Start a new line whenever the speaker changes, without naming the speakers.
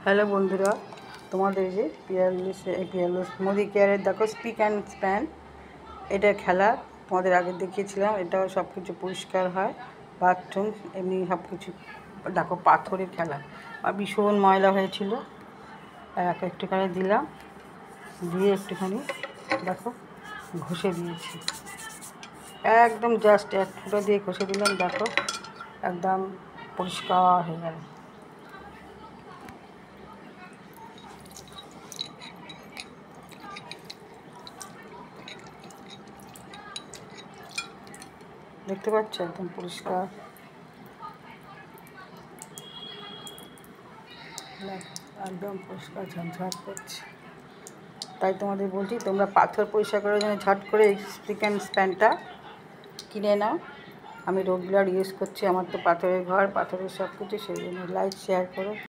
Hello বন্ধুরা, তোমাদের যে পিয়ারলেস মোদি কেয়ারের দেখো স্পিক অ্যান্ড স্প্যান, এটা খেলা তোমাদের আগে দেখিয়েছিলাম। এটাও সব কিছু পরিষ্কার হয়, বাথরুম এমনি সব কিছু। দেখো পাথরের খেলা, আর ভীষণ ময়লা হয়েছিল। একটুখানি দিলাম, দিয়ে একটুখানি দেখো ঘষে দিয়েছি, একদম জাস্ট এক ফুটা দিয়ে ঘষে দিলাম। দেখো একদম পরিষ্কার হয়ে গেল। দেখতে পাচ্ছ একদম পরিষ্কার, একদম পরিষ্কার ঝকঝক করছে। তাই তোমাদের বলছি, তোমরা পাথর পরিষ্কার করার জন্য ঝট করে এই স্পিক অ্যান্ড স্প্যানটা কিনে নাও। আমি রেগুলার ইউজ করছি, আমার তো পাথরের ঘর, পাথরের সব কিছু, সেই জন্য লাইক শেয়ার করো।